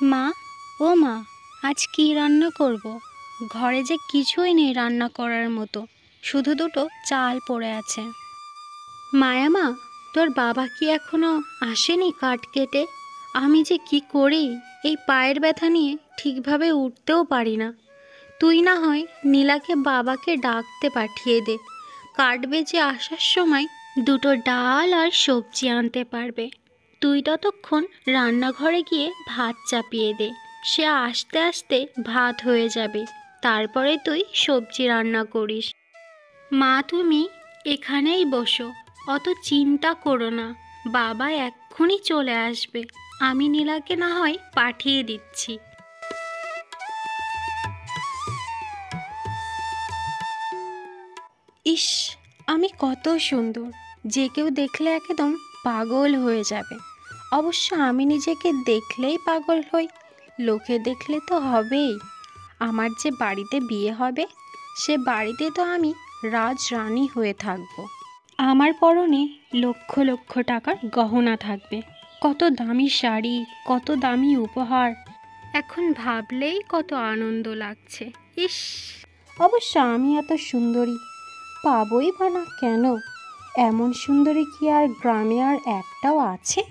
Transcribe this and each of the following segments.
মা, ও মা, আজ কি রান্না করব? ঘরে যে কিছুই নেই রান্না করার মতো, শুধু দুটো চাল পড়ে আছে। মায়া মা, তোর বাবা কি এখনো আসেনি কাঠ কেটে? আমি যে কি করি, এই পায়ের ব্যথা নিয়ে ঠিকভাবে উঠতেও পারি না। তুই না হয় নীলাকে বাবাকে ডাকতে পাঠিয়ে দে, কাঠ বেচে আসার সময় দুটো ডাল আর সবজি আনতে পারবে। তুই ততক্ষণ রান্নাঘরে গিয়ে ভাত চাপিয়ে দে, সে আস্তে আস্তে ভাত হয়ে যাবে, তারপরে তুই সবজি রান্না করিস। মা, তুমি এখানেই বসো, অত চিন্তা করো না, বাবা এক্ষুনি চলে আসবে। আমি নীলাকে না হয় পাঠিয়ে দিচ্ছি। ইস, আমি কত সুন্দর, যে কেউ দেখলে একদম পাগল হয়ে যাবে। অবশ্য আমি নিজেকে দেখলেই পাগল হই, লোকে দেখলে তো হবেই। আমার যে বাড়িতে বিয়ে হবে, সে বাড়িতে তো আমি রাজরানী হয়ে থাকবো। আমার পরনে লক্ষ লক্ষ টাকার গহনা থাকবে, কত দামি শাড়ি, কত দামি উপহার। এখন ভাবলেই কত আনন্দ লাগছে। ইস, অবশ্য আমি এত সুন্দরী পাবই বা না কেন? এমন সুন্দরী কি আর গ্রামে আর একটাও আছে?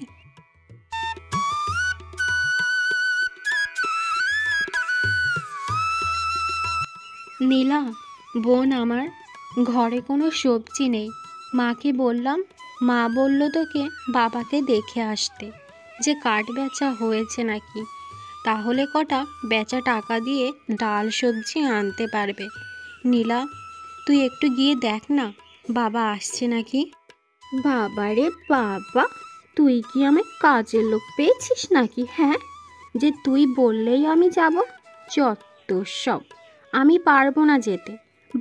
নীলা, বোন আমার, ঘরে কোনো সবজি নেই। মাকে বললাম, মা বলল তোকে বাবাকে দেখে আসতে, যে কাঠ বেচা হয়েছে নাকি, তাহলে কটা বেচা টাকা দিয়ে ডাল সবজি আনতে পারবে। নীলা, তুই একটু গিয়ে দেখ না, বাবা আসছে নাকি। বাবারে বাবা, তুই কি আমায় কাজের লোক পেয়েছিস নাকি? হ্যাঁ, যে তুই বললেই আমি যাব? যত সব! আমি পারবো না যেতে,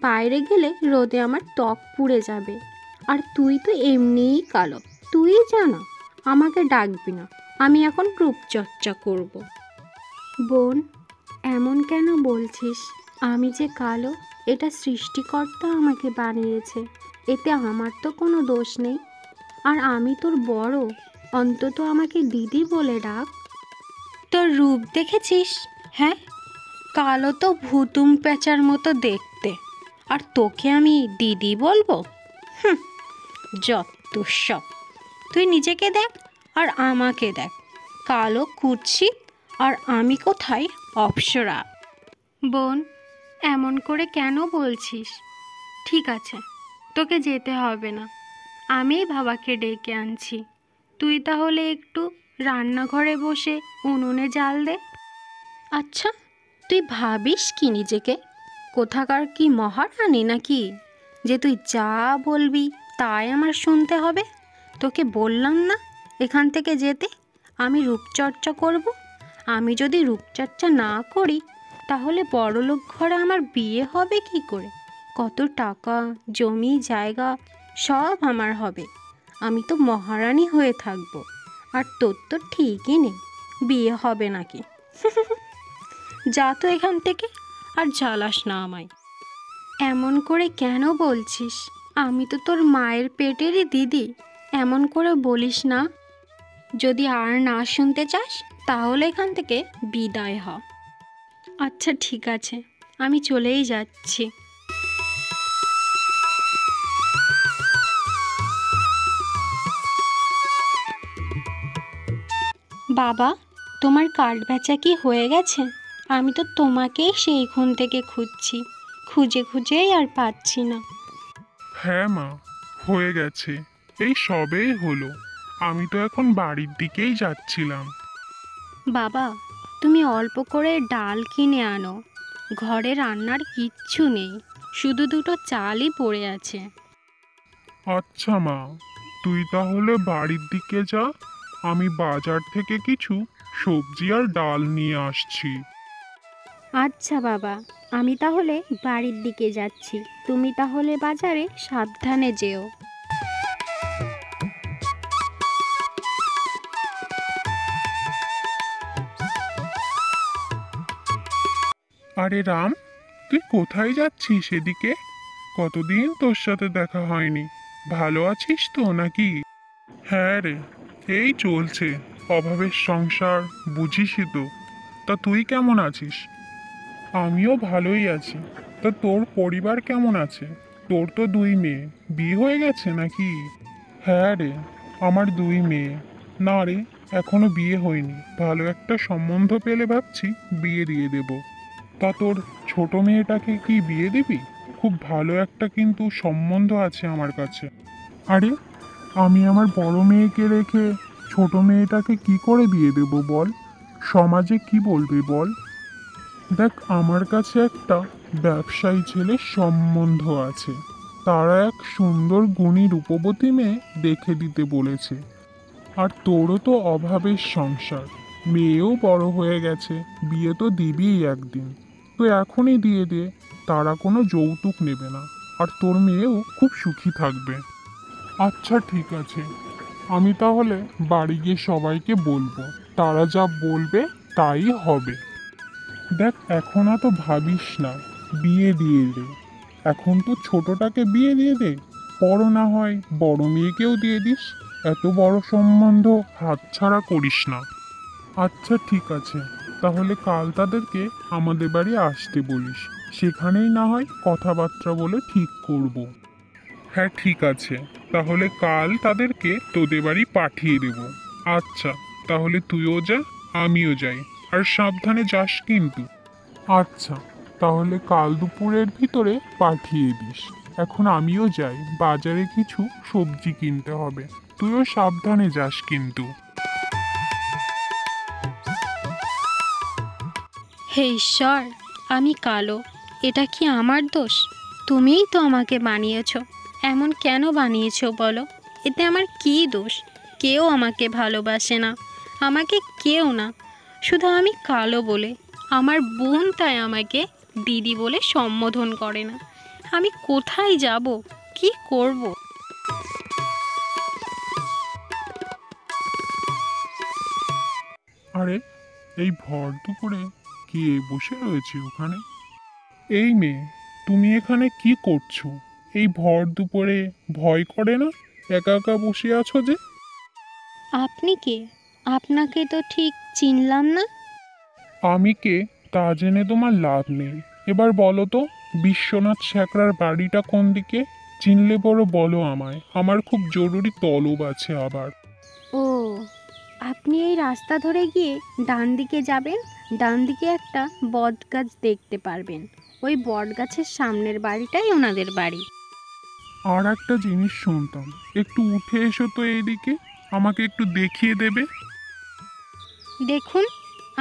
বাইরে গেলে রোদে আমার ত্বক পুড়ে যাবে। আর তুই তো এমনিই কালো, তুই জানা, আমাকে ডাকবি না, আমি এখন রূপচর্চা করব। বোন, এমন কেন বলছিস? আমি যে কালো, এটা সৃষ্টিকর্তা আমাকে বানিয়েছে, এতে আমার তো কোনো দোষ নেই। আর আমি তোর বড়, অন্তত আমাকে দিদি বলে ডাক। তোর রূপ দেখেছিস? হ্যাঁ, কালো তো ভুতুম পেঁচার মতো দেখতে, আর তোকে আমি দিদি বলবো? হুম, যত সব! তুই নিজেকে দেখ আর আমাকে দেখ, কালো কুৎসিত, আর আমি কোথায় অপ্সরা। বোন, এমন করে কেন বলছিস? ঠিক আছে, তোকে যেতে হবে না, আমিই বাবাকে ডেকে আনছি। তুই তাহলে একটু রান্নাঘরে বসে উনুনে জাল দে। আচ্ছা, তুই ভাবিস কি নিজেকে? কোথাকার কি মহারানী নাকি, যে তুই যা বলবি তাই আমার শুনতে হবে? তোকে বললাম না এখান থেকে যেতে, আমি রূপচর্চা করব। আমি যদি রূপচর্চা না করি, তাহলে বড়লোক ঘরে আমার বিয়ে হবে কি করে? কত টাকা, জমি, জায়গা সব আমার হবে, আমি তো মহারানী হয়ে থাকবো। আর তোর তো ঠিকই নেই, বিয়ে হবে নাকি। যা তো এখান থেকে, আর জ্বালাস না আমায়। এমন করে কেন বলছিস? আমি তো তোর মায়ের পেটেরই দিদি, এমন করে বলিস না। যদি আর না শুনতে চাস, তাহলে এখান থেকে বিদায় হ। আচ্ছা ঠিক আছে, আমি চলেই যাচ্ছি। বাবা, তোমার কাঠ বেচা কি হয়ে গেছে? আমি তো তোমাকেই সেইখান থেকে খুঁজছি, খুঁজে খুঁজেই আর পাচ্ছি না। হ্যাঁ মা, হয়ে গেছে, এই সবেই হলো। আমি তো এখন বাড়ির দিকেই যাচ্ছিলাম। বাবা, তুমি অল্প করে ডাল কিনে আনো, ঘরে রান্নার কিচ্ছু নেই, শুধু দুটো চালই পড়ে আছে। আচ্ছা মা, তুই তাহলে বাড়ির দিকে যা, আমি বাজার থেকে কিছু সবজি আর ডাল নিয়ে আসছি। আচ্ছা বাবা, আমি তাহলে বাড়ির দিকে যাচ্ছি, তুমি তাহলে বাজারে সাবধানে যেও। আরে রাম, তুই কোথায় যাচ্ছিস এদিকে? কতদিন তোর সাথে দেখা হয়নি। ভালো আছিস তো নাকি? হ্যাঁ রে, এই চলছে, অভাবের সংসার, বুঝিসই তো। তা তুই কেমন আছিস? আমিও ভালোই আছি। তা তোর পরিবার কেমন আছে? তোর তো দুই মেয়ে, বিয়ে হয়ে গেছে নাকি? হ্যাঁ রে, আমার দুই মেয়ে। না রে, এখনো বিয়ে হয়নি। ভালো একটা সম্বন্ধ পেলে ভাবছি বিয়ে দিয়ে দেব। তা তোর ছোট মেয়েটাকে কি বিয়ে দিবি? খুব ভালো একটা কিন্তু সম্বন্ধ আছে আমার কাছে। আরে, আমি আমার বড় মেয়েকে রেখে ছোট মেয়েটাকে কি করে বিয়ে দেব বল? সমাজে কি বলবে বল? দেখ, আমার কাছে একটা ব্যবসায়ী ছেলের সম্বন্ধ আছে। তারা এক সুন্দর গুণী রূপবতী মেয়ে দেখে দিতে বলেছে। আর তোরও তো অভাবের সংসার, মেয়েও বড় হয়ে গেছে, বিয়ে তো দিবিই একদিন। তো এখনই দিয়ে দে, তারা কোনো যৌতুক নেবে না। আর তোর মেয়েও খুব সুখী থাকবে। আচ্ছা ঠিক আছে, আমি তাহলে বাড়ি গিয়ে সবাইকে বলবো। তারা যা বলবে তাই হবে। দেখ, এখন অত ভাবিস না, বিয়ে দিয়ে দে। এখন তো ছোটটাকে বিয়ে দিয়ে দে, বড় না হয় বড় মেয়েকেও দিয়ে দিস। এত বড় সম্বন্ধ হাতছাড়া করিস না। আচ্ছা ঠিক আছে, তাহলে কাল তাদেরকে আমাদের বাড়ি আসতে বলিস। সেখানেই না হয় কথাবার্তা বলে ঠিক করব। হ্যাঁ ঠিক আছে, তাহলে কাল তাদেরকে তোদের বাড়ি পাঠিয়ে দেব। আচ্ছা, তাহলে তুইও যা, আমিও যাই। আর সাবধানে যাস কিন্তু। আচ্ছা, তাহলে কাল দুপুরের ভিতরে পাঠিয়ে দিস। এখন আমিও যাই, বাজারে কিছু সবজি কিনতে হবে। তুইও সাবধানে যাস কিন্তু। হে ঈশ্বর, আমি কালো, এটা কি আমার দোষ? তুমিই তো আমাকে বানিয়েছো। এমন কেন বানিয়েছো বলো? এতে আমার কী দোষ? কেউ আমাকে ভালোবাসে না, আমাকে কেউ না, শুধু আমি কালো বলে। আমার বোন তাই আমাকে দিদি বলে সম্বোধন করে না। আমি কোথায় যাব? কি করব? আরে, এই ভর দুপুরে কে বসে রয়েছে ওখানে? এই মেয়ে, তুমি এখানে কি করছো? এই ভর দুপুরে ভয় করে না? একা একা বসে আছো যে? আপনি কে? আপনাকে তো ঠিক চিনলাম না। আমি কে তা জেনে তোমার লাভ নেই। এবার বলো তো, বিশ্বনাথ স্যাকরার বাড়িটা কোন দিকে? চিনলে বড় বলো আমায়, আমার খুব জরুরি তলব আছে আবার। ও, আপনি এই রাস্তা ধরে গিয়ে ডান দিকে যাবেন। ডান দিকে একটা বট গাছ দেখতে পারবেন। ওই বট গাছের সামনের বাড়িটাই ওনাদের বাড়ি। আর একটা জিনিস শুনতাম, একটু উঠে এসো তো এইদিকে, আমাকে একটু দেখিয়ে দেবে? দেখুন,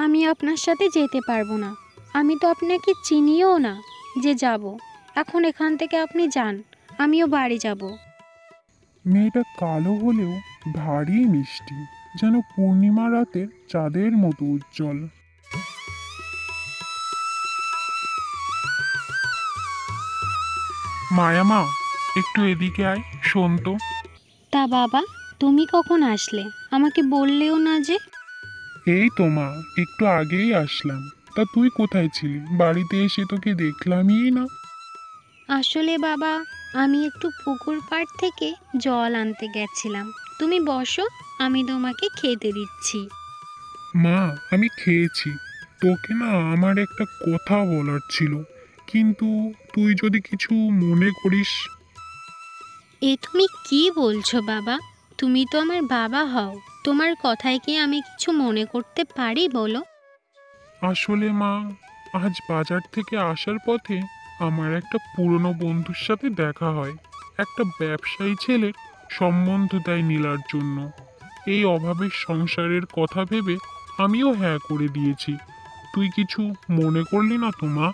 আমি আপনার সাথে যেতে পারবো না। আমি তো আপনাকে চিনিও না যে যাব। এখন এখান থেকে আপনি যান, আমিও বাড়ি যাব। মেয়েটা কালো হলেও ভারী মিষ্টি, যেন পূর্ণিমা রাতের চাঁদের মতো উজ্জ্বল। মায়ামা, একটু এদিকে আয়, শোন তো। তা বাবা, তুমি কখন আসলে? আমাকে বললেও না যে। এই তো মা, একটু আগেই আসলাম। তা তুই কোথায় ছিলি? বাড়িতে এসে তোকে দেখলামই না। আসলে বাবা, আমি একটু পুকুর পাড় থেকে জল আনতে গেছিলাম। তুমি বসো, আমি তোমাকে খেতে দিচ্ছি। মা, আমি খেয়েছি। তোকে না আমার একটা কথা বলার ছিল, কিন্তু তুই যদি কিছু মনে করিস। এ তুমি কি বলছো বাবা? তুমি তো আমার বাবা হও। তোমার কথায় কি আমি কিছু মনে করতে পারি বলো? আসলে মা, আজ বাজার থেকে আসার পথে আমার একটা পুরনো বন্ধুর সাথে দেখা হয়। একটা ব্যবসায়ী ছেলের সম্বন্ধ দেয় নীলার জন্য। এই অভাবের সংসারের কথা ভেবে আমিও হ্যাঁ করে দিয়েছি। তুই কিছু মনে করলি না তো মা?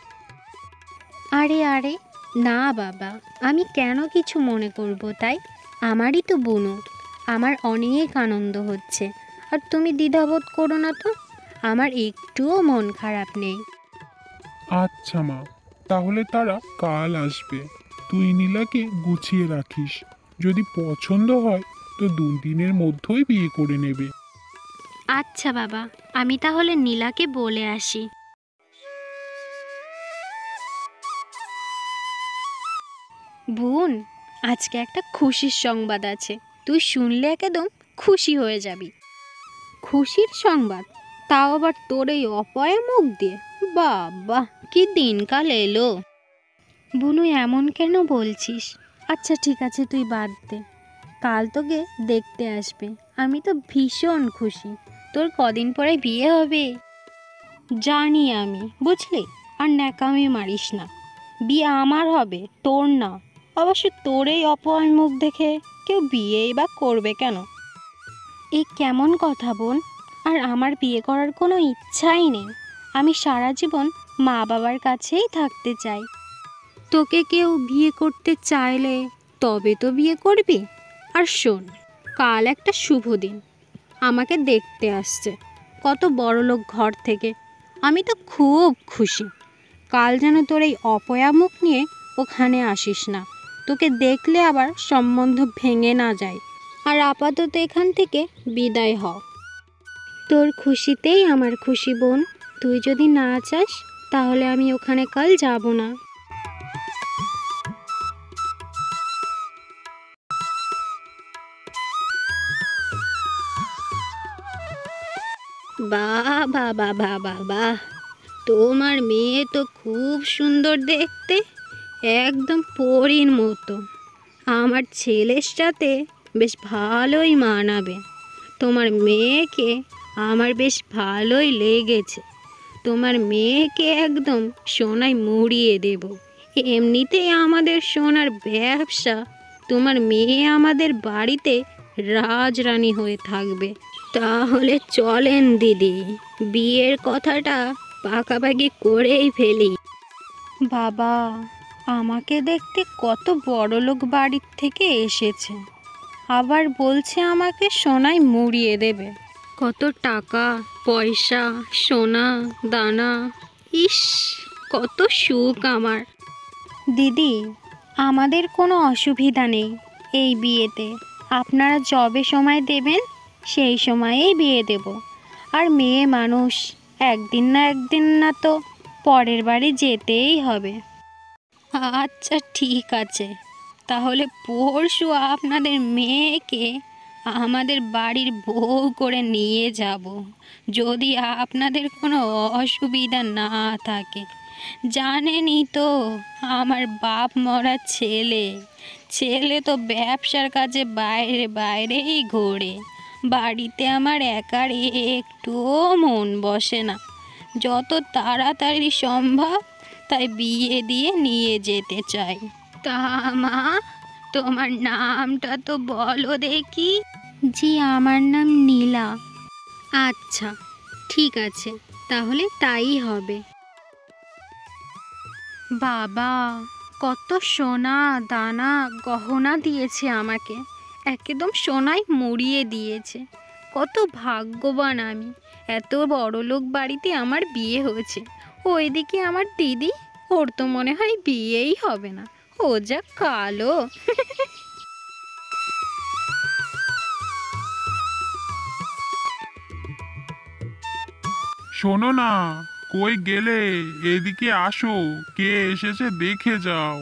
আরে আরে, না বাবা, আমি কেন কিছু মনে করব তাই? আমারই তো বুনু, আমার অনেক আনন্দ হচ্ছে। আর তুমি দ্বিধাবোধ করো না তো, আমার একটুও মন খারাপ নেই। আচ্ছা মা, তাহলে তারা কাল আসবে। তুই নীলাকে গুছিয়ে রাখিস। যদি পছন্দ হয় তো 2 দিনের মধ্যেই বিয়ে করে নেবে। আচ্ছা বাবা, আমি তাহলে নীলাকে বলে আসি। বোন, আজকে একটা খুশির সংবাদ আছে। তুই শুনলে একদম খুশি হয়ে যাবি। খুশির সংবাদ? তাও আবার তোর এই অপয়া মুখ দিয়ে। বাবা, কি দিনকাল এলো। বুনু, এমন কেন বলছিস? আচ্ছা ঠিক আছে, তুই বাদ দে। কাল তোকে দেখতে আসবে, আমি তো ভীষণ খুশি। তোর কদিন পরে বিয়ে হবে। জানি আমি, বুঝলি? আর ন্যাকামি মারিস না। বিয়ে আমার হবে, তোর না। অবশ্য তোর এই অপয় মুখ দেখে কেউ বিয়েই বা করবে কেন? এই কেমন কথা বোন? আর আমার বিয়ে করার কোনো ইচ্ছাই নেই। আমি সারা জীবন মা বাবার কাছেই থাকতে চাই। তোকে কেউ বিয়ে করতে চাইলে তবে তো বিয়ে করবি। আর শোন, কাল একটা শুভ দিন, আমাকে দেখতে আসছে কত বড়লোক ঘর থেকে। আমি তো খুব খুশি। কাল যেন তোর এই অপয়া মুখ নিয়ে ওখানে আসিস না। তোকে দেখলে আবার সম্বন্ধ ভেঙে না যায়। আর আপাতত এখান থেকে বিদায় হ। তোর খুশিতেই আমার খুশি বোন। তুই যদি না চাস তাহলে আমি ওখানে কাল যাব না। বাহ বাহ বাহ বাহ বাহ বাহ, তোমার মেয়ে তো খুব সুন্দর দেখতে, একদম পরীর মতো। আমার ছেলের সাথে বেশ ভালোই মানাবে। তোমার মেয়েকে আমার বেশ ভালোই লেগেছে। তোমার মেয়েকে একদম সোনায় মুড়িয়ে দেব। এমনিতেই আমাদের সোনার ব্যবসা। তোমার মেয়ে আমাদের বাড়িতে রাজরানী হয়ে থাকবে। তাহলে চলেন দিদি, বিয়ের কথাটা পাকাপাকি করেই ফেলি। বাবা, আমাকে দেখতে কত বড়লোক বাড়ির থেকে এসেছে, আবার বলছে আমাকে সোনায় মুড়িয়ে দেবে। কত টাকা পয়সা, সোনা দানা, ইস, কত সুখ আমার। দিদি, আমাদের কোনো অসুবিধা নেই এই বিয়েতে। আপনারা যবে সময় দেবেন সেই সময়েই বিয়ে দেব। আর মেয়ে মানুষ, একদিন না তো পরের বাড়ি যেতেই হবে। আচ্ছা ঠিক আছে, তাহলে পরশু আপনাদের মেয়েকে আমাদের বাড়ির বউ করে নিয়ে যাব, যদি আপনাদের কোনো অসুবিধা না থাকে। জানেনই তো, আমার বাপ মরা ছেলে। ছেলে তো ব্যবসার কাজে বাইরে বাইরেই ঘোরে। বাড়িতে আমার একার একটুও মন বসে না। যত তাড়াতাড়ি সম্ভব তাই বিয়ে দিয়ে নিয়ে যেতে চাই। তা মা, তোমার নামটা তো বলো দেখি। জি, আমার নাম নীলা। আচ্ছা ঠিক আছে, তাহলে তাই হবে। বাবা, কত সোনা দানা গহনা দিয়েছে আমাকে, একদম সোনায় মুড়িয়ে দিয়েছে। কত ভাগ্যবান আমি, এত বড়লোক বাড়িতে আমার বিয়ে হয়েছে। ওইদিকে আমার দিদি, ওর তো মনে হয় বিয়েই হবে না, ও যা কালো। শোনো না, কই গেলে? এদিকে আসো, কে এসেছে দেখে যাও।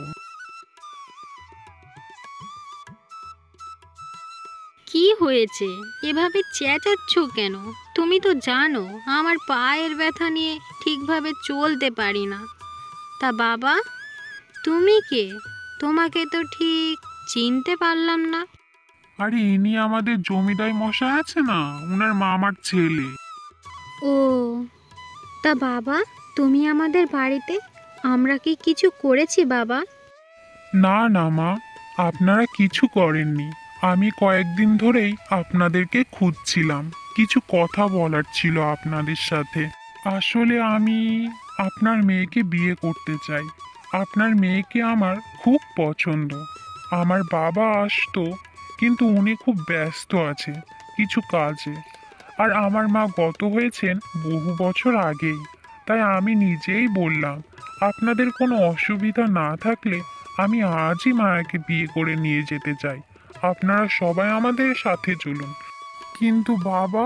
কি হয়েছে? এভাবে চেঁচাচ্ছ কেন? তুমি তো জানো আমার পায়ের ব্যথা নিয়ে ঠিকভাবে চলতে পারি না। তা বাবা, তুমি কে? তোমাকে তো ঠিক চিনতে পারলাম না। আরে ইনি আমাদের জমিদার মশাই আছে না, উনার মামার ছেলে। ও, তা বাবা, তুমি আমাদের বাড়িতে, আমরা কি কিছু করেছি বাবা? না না মা, আপনারা কিছু করেননি। আমি কয়েকদিন ধরেই আপনাদেরকে খুঁজছিলাম, কিছু কথা বলার ছিল আপনাদের সাথে। আসলে আমি আপনার মেয়েকে বিয়ে করতে চাই। আপনার মেয়েকে আমার খুব পছন্দ। আমার বাবা আসতো, কিন্তু উনি খুব ব্যস্ত আছে কিছু কাজে। আর আমার মা গত হয়েছেন বহু বছর আগেই। তাই আমি নিজেই বললাম, আপনাদের কোনো অসুবিধা না থাকলে আমি আজই মায়াকে বিয়ে করে নিয়ে যেতে চাই। আপনারা সবাই আমাদের সাথে চলুন। কিন্তু বাবা,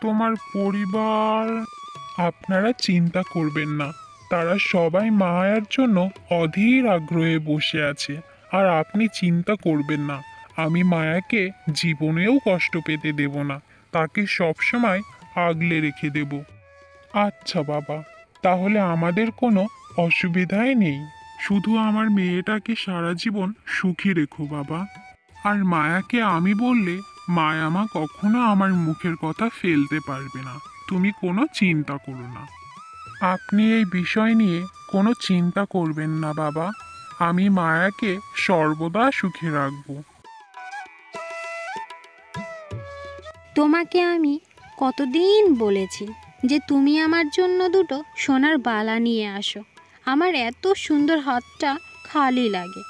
তোমার পরিবার। আপনারা চিন্তা করবেন না, তারা সবাই মায়ার জন্য অধীর আগ্রহে বসে আছে। আর আপনি চিন্তা করবেন না, আমি মায়াকে জীবনেও কষ্ট পেতে দেব না। তাকে সবসময় আগলে রেখে দেব। আচ্ছা বাবা, তাহলে আমাদের কোনো অসুবিধাই নেই। শুধু আমার মেয়েটাকে সারা জীবন সুখী রেখো বাবা। আর মায়াকে আমি বললে মায়া মা কখনো আমার মুখের কথা ফেলতে পারবে না। তুমি কোনো চিন্তা করো না। আপনি এই বিষয় নিয়ে কোনো চিন্তা করবেন না বাবা। আমি মায়াকে সর্বদা সুখে রাখবো। তোমাকে আমি কতদিন বলেছি যে তুমি আমার জন্য দুটো সোনার বালা নিয়ে আসো। আমার এত সুন্দর হাতটা খালি লাগে।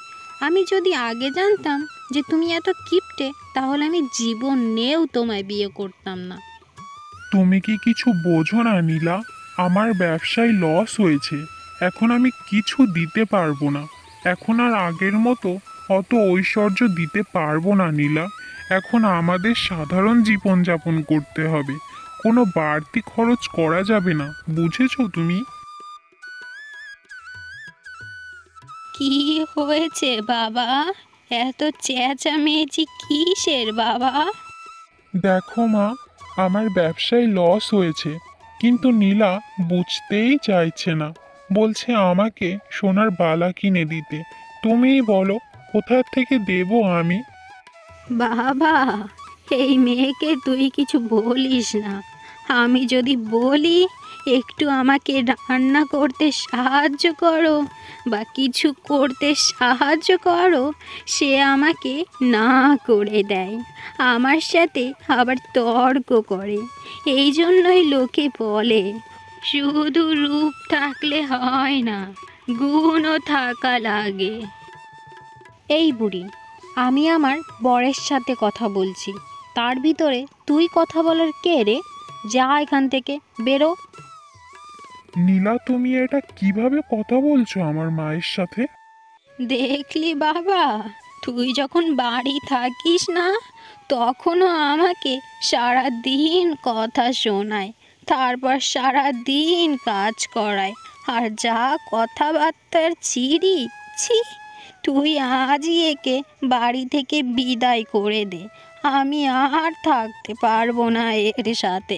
আমি যদি আগে জানতাম যে তুমি এত কিপটে, তাহলে আমি জীবনেও তোমায় বিয়ে করতাম না। তুমি কি কিছু বোঝো না নীলা? আমার ব্যবসায় লস হয়েছে। এখন আমি কিছু দিতে পারবো না। এখন আর আগের মতো অত ঐশ্বর্য দিতে পারবো না নীলা। এখন আমাদের সাধারণ জীবনযাপন করতে হবে। কোনো বাড়তি খরচ করা যাবে না, বুঝেছো তুমি? কি হয়েছে বাবা? এত চেঁচামেচি কিসের বাবা? দেখো মা, আমার ব্যবসায় লস হয়েছে, কিন্তু নীলা বুঝতেই চাইছে না। বলছে আমাকে সোনার বালা কিনে দিতে। তুমিই বলো, কোথা থেকে দেবো আমি? বাবা, এই মেয়েকে তুই কিছু বলিস না। আমি যদি বলি একটু আমাকে রান্না করতে সাহায্য করো বা কিছু করতে সাহায্য করো, সে আমাকে না করে দেয়। আমার সাথে আবার তর্ক করে। এই জন্যই লোকে বলে শুধু রূপ থাকলে হয় না, গুণও থাকা লাগে। এই বুড়ি, আমি আমার বরের সাথে কথা বলছি, তার ভিতরে তুই কথা বলার কে রে? যা এখান থেকে, বেরো। নীলা, তুমি এটা কিভাবে কথা বলছো আমার মায়ের সাথে? দেখলি বাবা, তুই যখন বাড়ি থাকিস না, তখনও আমাকে সারা দিন কথা শোনায়, তারপর সারা দিন কাজ করায়। আর যা কথাবার্তার চিরি, ছি! তুই আজই একে বাড়ি থেকে বিদায় করে দে। আমি আর থাকতে পারবো না এর সাথে।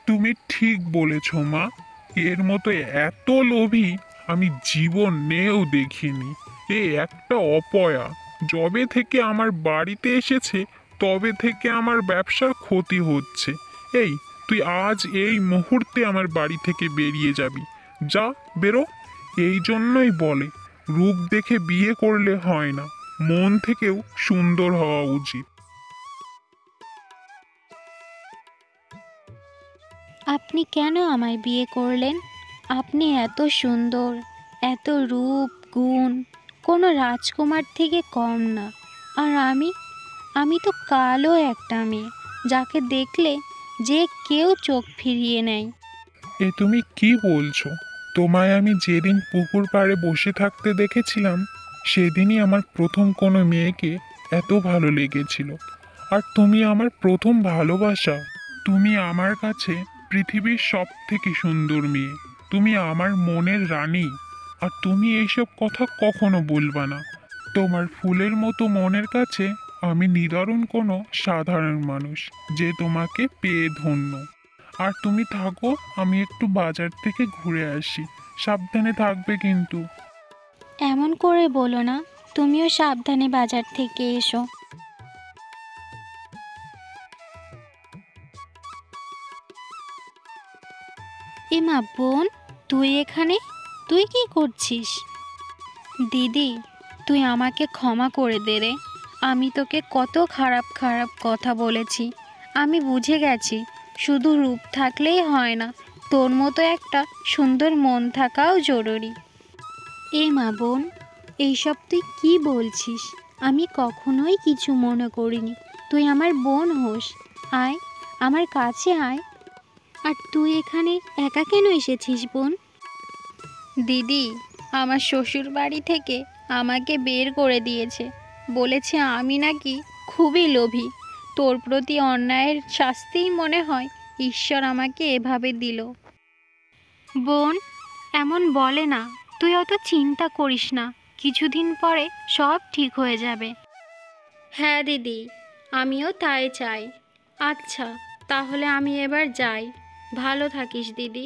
তুমি ঠিক বলেছ মা। এর মতো এত লোভী আমি জীবনেও দেখিনি। এ একটা অপয়া। যবে থেকে আমার বাড়িতে এসেছে, তবে থেকে আমার ব্যবসার ক্ষতি হচ্ছে। এই, তুই আজ এই মুহূর্তে আমার বাড়ি থেকে বেরিয়ে যাবি। যা, বেরো। এই জন্যই বলে, রূপ দেখে বিয়ে করলে হয় না, মন থেকেও সুন্দর হওয়া উচিত। আপনি কেন আমায় বিয়ে করলেন? আপনি এত সুন্দর, এত রূপ গুণ, কোনো রাজকুমার থেকে কম না। আর আমি তো কালো একটা মেয়ে, যাকে দেখলে যে কেউ চোখ ফিরিয়ে নেয়। এ তুমি কি বলছো? তোমায় আমি যেদিন পুকুর পাড়ে বসে থাকতে দেখেছিলাম, সেদিনই আমার প্রথম কোনো মেয়েকে এত ভালো লেগেছিল। আর তুমি আমার প্রথম ভালোবাসা। তুমি আমার কাছে পৃথিবীর সব থেকে সুন্দর মেয়ে। তুমি আমার মনের রানী। আর তুমি এইসব কথা কখনো বলবা না। তোমার ফুলের মতো মনের কাছে আমি নিদারুণ কোনো সাধারণ মানুষ, যে তোমাকে পেয়ে ধন্য। আর তুমি থাকো, আমি একটু বাজার থেকে ঘুরে আসি। সাবধানে থাকবে কিন্তু। এমন করে বলো না, তুমিও সাবধানে বাজার থেকে এসো। এমা বোন, তুই এখানে? তুই কি করছিস? দিদি, তুই আমাকে ক্ষমা করে দে রে। আমি তোকে কত খারাপ খারাপ কথা বলেছি। আমি বুঝে গেছি শুধু রূপ থাকলেই হয় না, তোর মতো একটা সুন্দর মন থাকাও জরুরি। এ মা বোন, এইসব তুই কি বলছিস? আমি কখনোই কিছু মনে করিনি। তুই আমার বোন হোস। আয়, আমার কাছে আয়। আর তুই এখানে একা কেন এসেছিস বোন? দিদি, আমার শ্বশুর বাড়ি থেকে আমাকে বের করে দিয়েছে। বলেছে আমি নাকি খুবই লোভী। তোর প্রতি অন্যায়ের শাস্তিই মনে হয় ঈশ্বর আমাকে এভাবে দিল। বোন, এমন বলে না। তুই অত চিন্তা করিস না, কিছুদিন পরে সব ঠিক হয়ে যাবে। হ্যাঁ দিদি, আমিও তাই চাই। আচ্ছা, তাহলে আমি এবার যাই। ভালো থাকিস দিদি।